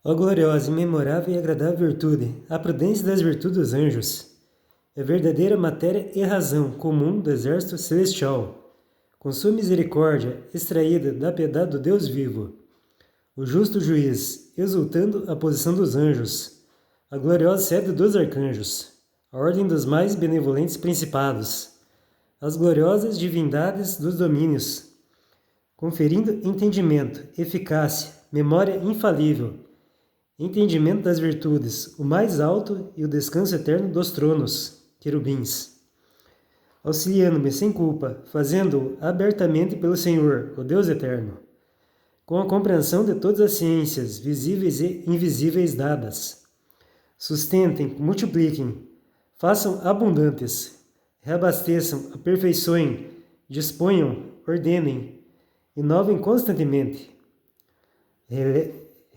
Ó gloriosa, imemorável e agradável virtude, a prudência das virtudes dos anjos, é verdadeira matéria e razão comum do exército celestial, com sua misericórdia extraída da piedade do Deus vivo, o justo juiz, exultando a posição dos anjos, a gloriosa sede dos arcanjos, a ordem dos mais benevolentes principados, as gloriosas divindades dos domínios, conferindo entendimento, eficácia, memória infalível, entendimento das virtudes, o mais alto e o descanso eterno dos tronos, querubins, auxiliando-me sem culpa, fazendo-o abertamente pelo Senhor, o Deus eterno, com a compreensão de todas as ciências, visíveis e invisíveis dadas. Sustentem, multipliquem, façam abundantes, reabasteçam, aperfeiçoem, disponham, ordenem, inovem constantemente.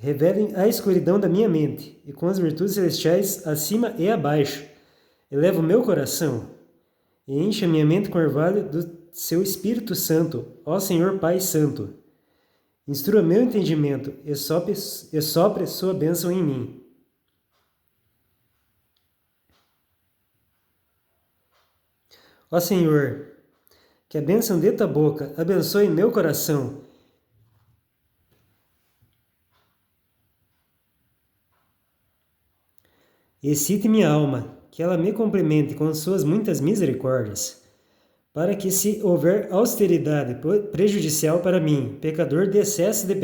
Revelem a escuridão da minha mente, e com as virtudes celestiais acima e abaixo, eleva o meu coração, e enche a minha mente com o orvalho do seu Espírito Santo, ó Senhor Pai Santo. Instrua meu entendimento, e sopre sua bênção em mim. Ó Senhor, que a bênção de tua boca abençoe meu coração, excite minha alma, que ela me complemente com suas muitas misericórdias, para que, se houver austeridade prejudicial para mim, pecador de excesso de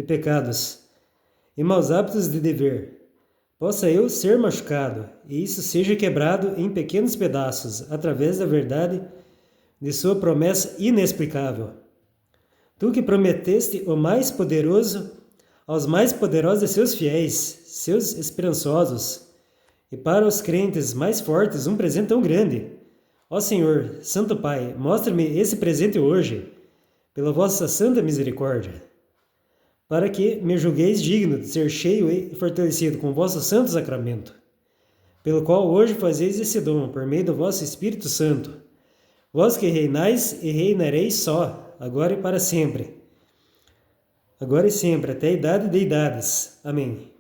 pecados e maus hábitos de dever, possa eu ser machucado, e isso seja quebrado em pequenos pedaços, através da verdade de sua promessa inexplicável. Tu que prometeste o mais poderoso aos mais poderosos de seus fiéis, seus esperançosos, e para os crentes mais fortes um presente tão grande. Ó Senhor, Santo Pai, mostra-me esse presente hoje, pela vossa santa misericórdia, para que me julgueis digno de ser cheio e fortalecido com o vosso santo sacramento, pelo qual hoje fazeis esse dom, por meio do vosso Espírito Santo, vós que reinais e reinareis só, agora e para sempre, agora e sempre, até a idade de idades. Amém.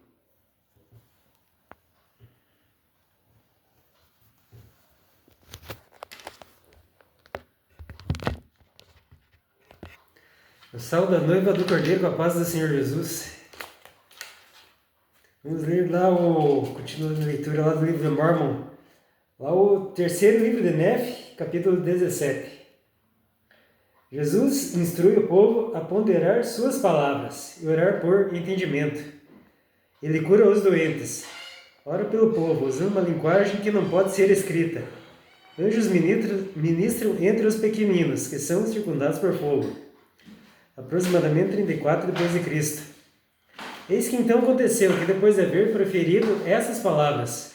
O sal da noiva do Cordeiro com a paz do Senhor Jesus. Vamos ler lá continuando a leitura lá do livro de Mormon, lá o terceiro livro de Nephi, capítulo 17. Jesus instrui o povo a ponderar suas palavras e orar por entendimento. Ele cura os doentes. Ora pelo povo, usando uma linguagem que não pode ser escrita. Anjos ministram entre os pequeninos, que são circundados por fogo. Aproximadamente 34 depois de Cristo. Eis que então aconteceu que, depois de haver proferido essas palavras,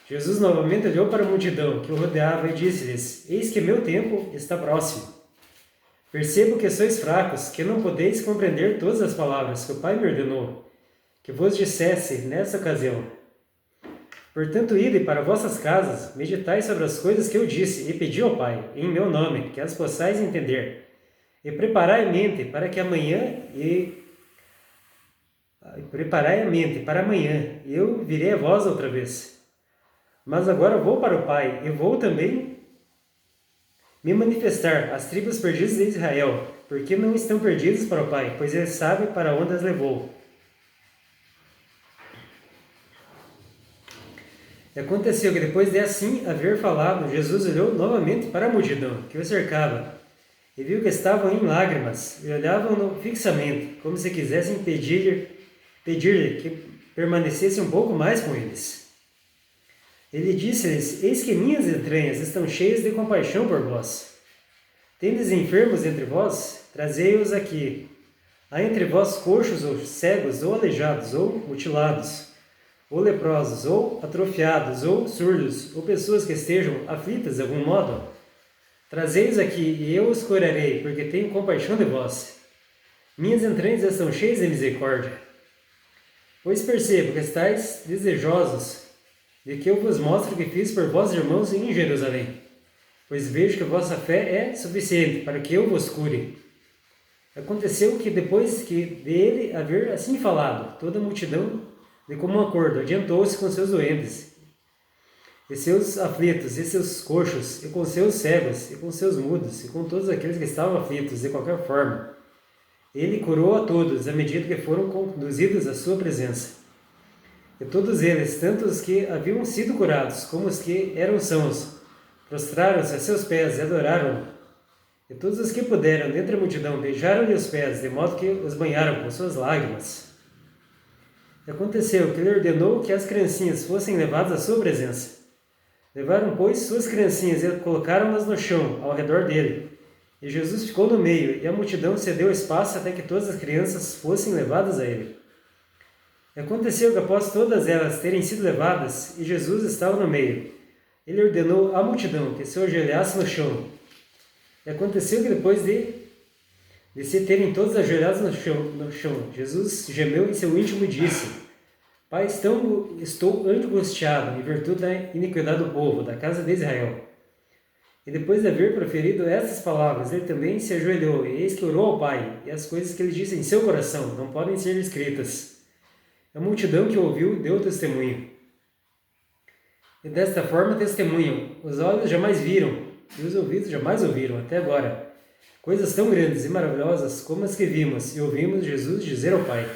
Jesus novamente olhou para a multidão que o rodeava e disse-lhes: Eis que meu tempo está próximo. Percebo que sois fracos, que não podeis compreender todas as palavras que o Pai me ordenou, que vos dissesse nessa ocasião. Portanto, ide para vossas casas, meditai sobre as coisas que eu disse, e pedi ao Pai, em meu nome, que as possais entender. E preparai a mente para amanhã, e eu virei a vós outra vez. Mas agora vou para o Pai, e vou também me manifestar às tribos perdidas de Israel, porque não estão perdidos para o Pai, pois ele sabe para onde as levou. E aconteceu que, depois de assim haver falado, Jesus olhou novamente para a multidão que o cercava, e viu que estavam em lágrimas, e olhavam-no fixamente, como se quisessem pedir-lhe que permanecesse um pouco mais com eles. Ele disse-lhes: Eis que minhas entranhas estão cheias de compaixão por vós. Tendes enfermos entre vós? Trazei-os aqui. Há entre vós coxos, ou cegos, ou aleijados, ou mutilados, ou leprosos, ou atrofiados, ou surdos, ou pessoas que estejam aflitas de algum modo? Trazei-os aqui, e eu os curarei, porque tenho compaixão de vós. Minhas entranhas estão cheias de misericórdia. Pois percebo que estáis desejosos de que eu vos mostre o que fiz por vossos irmãos em Jerusalém, pois vejo que vossa fé é suficiente para que eu vos cure. Aconteceu que depois dele haver assim falado, toda a multidão, de comum acordo, adiantou-se com seus doentes, e seus aflitos, e seus coxos, e com seus cegos, e com seus mudos, e com todos aqueles que estavam aflitos de qualquer forma. Ele curou a todos, à medida que foram conduzidos à sua presença. E todos eles, tanto os que haviam sido curados, como os que eram sãos, prostraram-se a seus pés e adoraram-no. E todos os que puderam, dentre a multidão, beijaram-lhe os pés, de modo que os banharam com suas lágrimas. E aconteceu que ele ordenou que as criancinhas fossem levadas à sua presença. Levaram, pois, suas criancinhas e colocaram-nas no chão, ao redor dele. E Jesus ficou no meio, e a multidão cedeu espaço até que todas as crianças fossem levadas a ele. E aconteceu que após todas elas terem sido levadas, e Jesus estava no meio, ele ordenou à multidão que se ajoelhasse no chão. E aconteceu que depois de se terem todos ajoelhados no chão, Jesus gemeu em seu íntimo e disse: Pai, estou angustiado em virtude da iniquidade do povo, da casa de Israel. E depois de haver proferido essas palavras, ele também se ajoelhou, e eis que orou ao Pai, e as coisas que ele disse em seu coração não podem ser escritas. A multidão que ouviu deu testemunho. E desta forma testemunham: os olhos jamais viram, e os ouvidos jamais ouviram, até agora, coisas tão grandes e maravilhosas como as que vimos e ouvimos Jesus dizer ao Pai.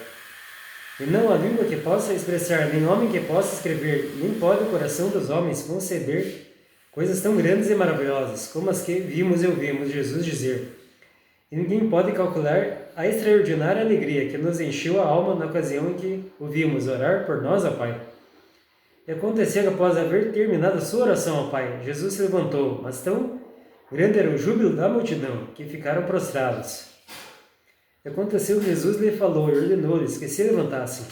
E não há língua que possa expressar, nem homem que possa escrever, nem pode o coração dos homens conceder coisas tão grandes e maravilhosas como as que vimos e ouvimos Jesus dizer. E ninguém pode calcular a extraordinária alegria que nos encheu a alma na ocasião em que ouvimos orar por nós ao Pai. E aconteceu que após haver terminado a sua oração ao Pai, Jesus se levantou, mas tão grande era o júbilo da multidão, que ficaram prostrados. E aconteceu que Jesus lhe falou e ordenou-lhes que se levantassem.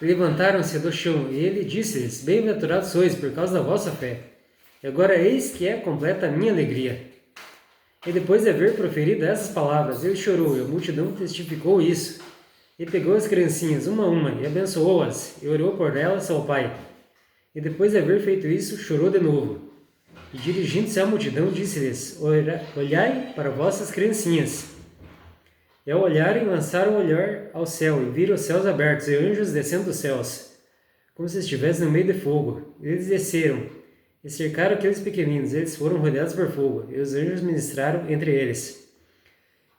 Levantaram-se do chão, e ele disse-lhes: Bem-aventurados sois por causa da vossa fé. E agora eis que é completa a minha alegria. E depois de haver proferido essas palavras, ele chorou, e a multidão testificou isso. E pegou as criancinhas uma a uma, e abençoou-as, e orou por elas ao Pai. E depois de haver feito isso, chorou de novo. E dirigindo-se à multidão, disse-lhes: Olhai para vossas criancinhas. E ao olharem, lançaram o olhar ao céu, e viram os céus abertos, e anjos descendo dos céus, como se estivessem no meio de fogo. E eles desceram, e cercaram aqueles pequeninos, e eles foram rodeados por fogo, e os anjos ministraram entre eles.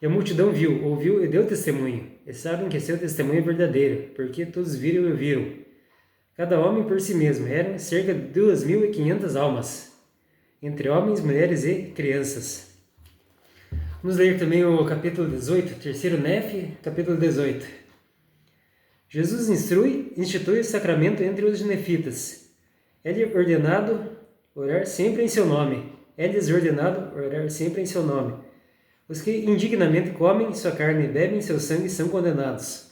E a multidão viu, ouviu e deu testemunho, e sabem que seu testemunho é verdadeiro, porque todos viram e ouviram. Cada homem por si mesmo, eram cerca de 2.500 almas, entre homens, mulheres e crianças. Vamos ler também o capítulo 18, terceiro Nef, capítulo 18. Jesus institui o sacramento entre os nefitas. É-lhe ordenado orar sempre em seu nome. É-lhes ordenado orar sempre em seu nome. Os que indignamente comem sua carne e bebem seu sangue são condenados.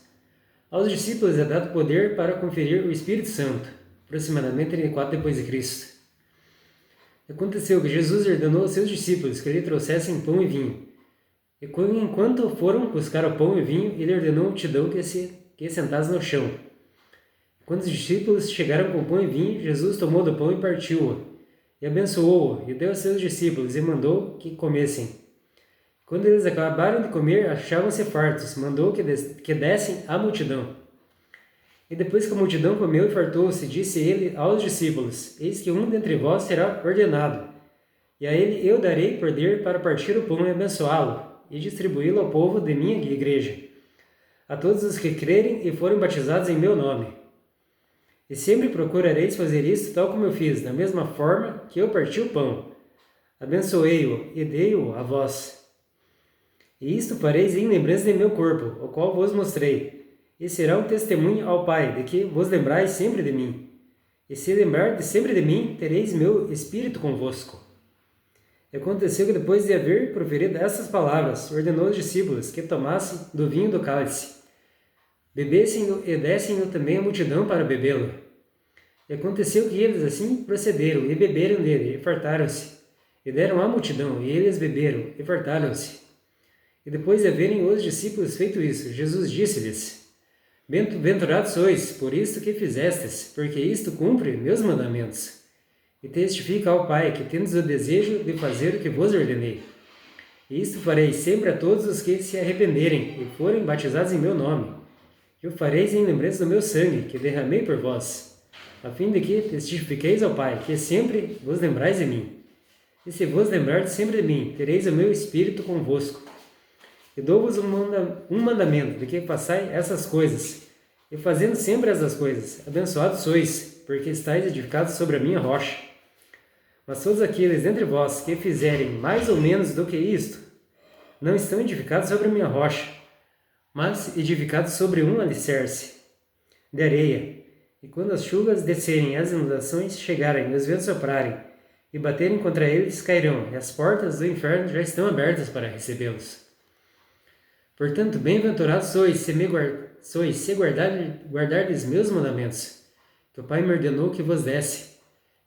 Aos discípulos é dado poder para conferir o Espírito Santo, aproximadamente 34 depois de Cristo. Aconteceu que Jesus ordenou aos seus discípulos que lhe trouxessem pão e vinho. E enquanto foram buscar o pão e vinho, ele ordenou à multidão que sentasse no chão. Quando os discípulos chegaram com o pão e vinho, Jesus tomou do pão e partiu-o, e abençoou-o, e deu aos seus discípulos, e mandou que comessem. Quando eles acabaram de comer, achavam-se fartos, mandou que dessem à multidão. E depois que a multidão comeu e fartou-se, disse ele aos discípulos: Eis que um dentre vós será ordenado, e a ele eu darei poder para partir o pão e abençoá-lo, e distribuí-lo ao povo de minha igreja, a todos os que crerem e forem batizados em meu nome. E sempre procurareis fazer isso tal como eu fiz, da mesma forma que eu parti o pão. Abençoei-o e dei-o a vós. E isto fareis em lembrança de meu corpo, o qual vos mostrei, e será um testemunho ao Pai, de que vos lembrais sempre de mim. E se lembrardes sempre de mim, tereis meu Espírito convosco. E aconteceu que depois de haver proferido essas palavras, ordenou aos discípulos que tomassem do vinho do cálice, bebessem-no e dessem-no também à multidão para bebê-lo. E aconteceu que eles assim procederam, e beberam dele, e fartaram-se, e deram à multidão, e eles beberam, e fartaram-se. E depois de haverem os discípulos feito isso, Jesus disse-lhes: Bem-aventurados sois, por isto que fizestes, porque isto cumpre meus mandamentos. E testifica ao Pai que tendes o desejo de fazer o que vos ordenei. E isto farei sempre a todos os que se arrependerem e forem batizados em meu nome. E o fareis em lembrança do meu sangue, que derramei por vós, a fim de que testifiqueis ao Pai, que sempre vos lembrais de mim. E se vos lembrardes sempre de mim, tereis o meu Espírito convosco. E dou-vos um mandamento, de que façais essas coisas. E fazendo sempre essas coisas, abençoados sois, porque estáis edificados sobre a minha rocha. Mas todos aqueles entre vós que fizerem mais ou menos do que isto, não estão edificados sobre a minha rocha, mas edificados sobre um alicerce de areia. E quando as chuvas descerem e as inundações chegarem e os ventos soprarem e baterem contra eles, cairão, e as portas do inferno já estão abertas para recebê-los. Portanto, bem-aventurados sois se guardardes meus mandamentos, que o Pai me ordenou que vos desse.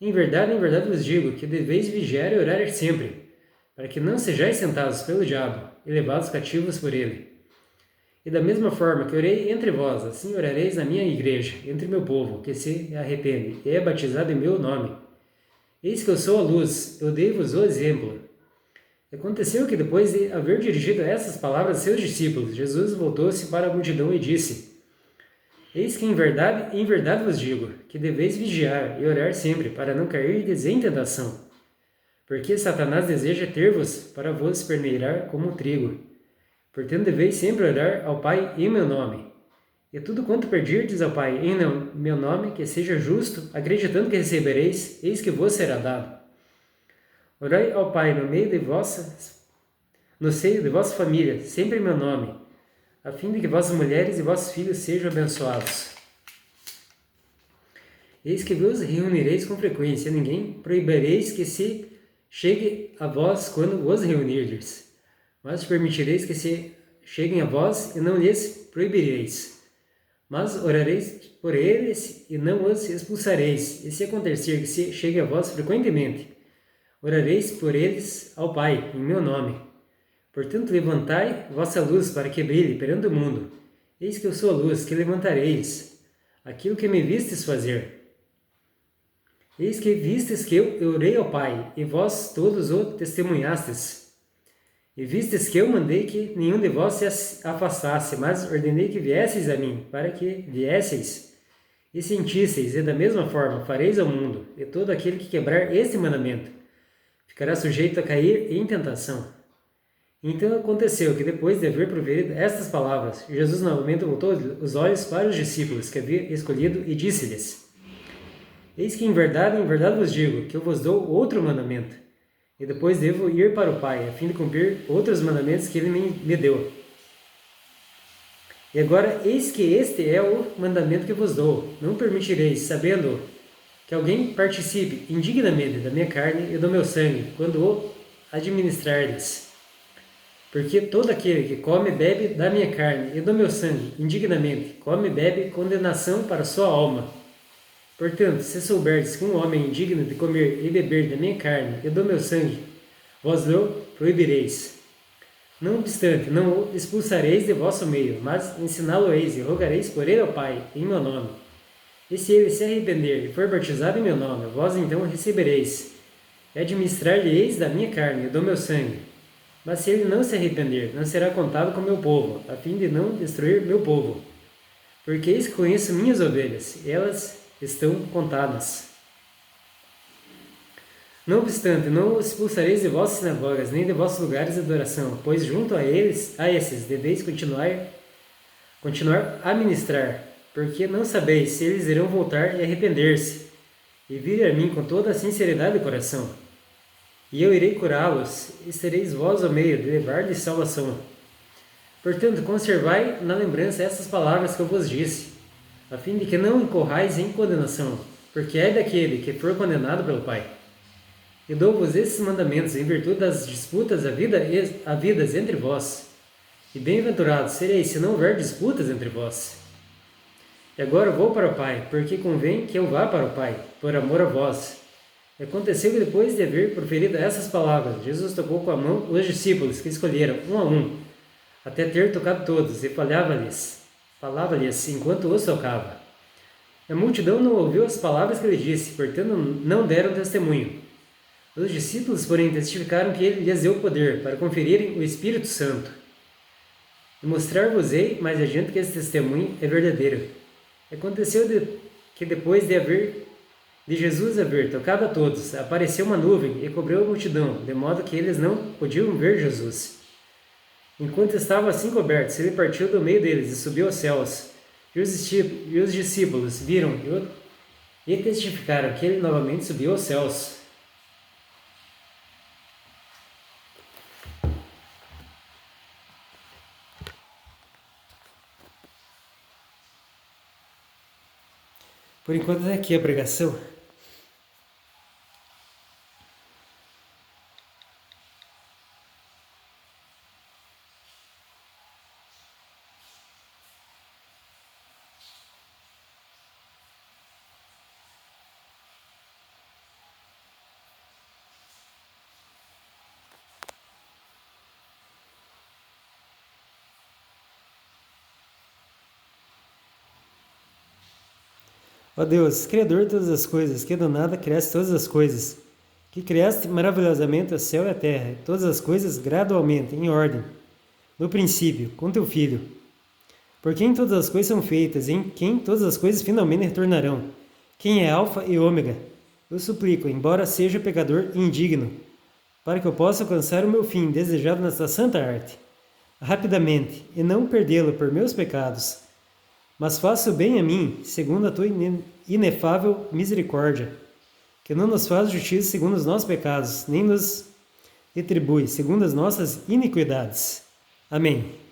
Em verdade vos digo que deveis vigiar e orar sempre, para que não sejais tentados pelo diabo e levados cativos por ele. E da mesma forma que orei entre vós, assim orareis na minha igreja, entre meu povo, que se arrepende e é batizado em meu nome. Eis que eu sou a luz, eu dei-vos o exemplo. Aconteceu que depois de haver dirigido essas palavras a seus discípulos, Jesus voltou-se para a multidão e disse: Eis que em verdade vos digo, que deveis vigiar e orar sempre, para não cairdes em tentação. Porque Satanás deseja ter-vos para vos peneirar como trigo. Portanto, deveis sempre orar ao Pai em meu nome. E tudo quanto pedirdes ao Pai em meu nome, que seja justo, acreditando que recebereis, eis que vos será dado. Orai ao Pai no seio de vossa família, sempre em meu nome, a fim de que vossas mulheres e vossos filhos sejam abençoados. Eis que vos reunireis com frequência, ninguém proibireis que se chegue a vós quando vos reunirdes, mas permitireis que se cheguem a vós e não lhes proibireis. Mas orareis por eles e não os expulsareis, e se acontecer que se chegue a vós frequentemente, orareis por eles ao Pai, em meu nome. Portanto, levantai vossa luz para que brilhe perante o mundo. Eis que eu sou a luz, que levantareis aquilo que me vistes fazer. Eis que vistes que eu orei ao Pai, e vós todos o testemunhastes. E vistes que eu mandei que nenhum de vós se afastasse, mas ordenei que viesseis a mim, para que viesseis e sentisseis, e da mesma forma fareis ao mundo, e todo aquele que quebrar este mandamento ficará sujeito a cair em tentação. Então aconteceu que, depois de haver proferido estas palavras, Jesus novamente voltou os olhos para os discípulos que havia escolhido e disse-lhes: Eis que em verdade vos digo, que eu vos dou outro mandamento, e depois devo ir para o Pai, a fim de cumprir outros mandamentos que ele me deu. E agora, eis que este é o mandamento que vos dou: não permitireis, sabendo que alguém participe indignamente da minha carne e do meu sangue, quando o administrardes. Porque todo aquele que come e bebe da minha carne e do meu sangue indignamente, come e bebe condenação para a sua alma. Portanto, se souberdes que um homem é indigno de comer e beber da minha carne e do meu sangue, vós o proibireis. Não obstante, não o expulsareis de vosso meio, mas ensiná-lo-eis e rogareis por ele ao Pai, em meu nome. E se ele se arrepender e for batizado em meu nome, vós então o recebereis, e administrar-lhe-eis da minha carne e do meu sangue. Mas se ele não se arrepender, não será contado com meu povo, a fim de não destruir meu povo. Porque eis que conheço minhas ovelhas, elas estão contadas. Não obstante, não os expulsareis de vossas sinagogas, nem de vossos lugares de adoração, pois junto a esses deveis continuar a ministrar, porque não sabeis se eles irão voltar e arrepender-se, e vir a mim com toda a sinceridade do coração. E eu irei curá-los, e sereis vós o meio de levar-lhes salvação. Portanto, conservai na lembrança essas palavras que eu vos disse, a fim de que não incorrais em condenação, porque é daquele que for condenado pelo Pai. E dou-vos esses mandamentos em virtude das disputas havidas entre vós. E bem-aventurados sereis se não houver disputas entre vós. E agora vou para o Pai, porque convém que eu vá para o Pai, por amor a vós. E aconteceu que, depois de haver proferido essas palavras, Jesus tocou com a mão os discípulos que escolheram, um a um, até ter tocado todos, e falava-lhes enquanto os tocava. A multidão não ouviu as palavras que ele disse, portanto não deram testemunho. Os discípulos, porém, testificaram que ele lhes deu poder para conferirem o Espírito Santo. E mostrar-vos-ei mais adiante que esse testemunho é verdadeiro. Aconteceu que depois de Jesus haver tocado a todos, apareceu uma nuvem e cobriu a multidão, de modo que eles não podiam ver Jesus. Enquanto estavam assim cobertos, ele partiu do meio deles e subiu aos céus. E os discípulos viram e testificaram que ele novamente subiu aos céus. Por enquanto é aqui a pregação. Ó Deus, Criador de todas as coisas, que do nada criaste todas as coisas, que criaste maravilhosamente o céu e a terra, todas as coisas gradualmente, em ordem, no princípio, com teu Filho. Por quem todas as coisas são feitas, em quem todas as coisas finalmente retornarão, quem é Alfa e Ômega. Eu suplico, embora seja pecador e indigno, para que eu possa alcançar o meu fim desejado nesta santa arte, rapidamente, e não perdê-lo por meus pecados, mas faça o bem a mim, segundo a tua inefável misericórdia, que não nos faz justiça segundo os nossos pecados, nem nos retribui segundo as nossas iniquidades. Amém.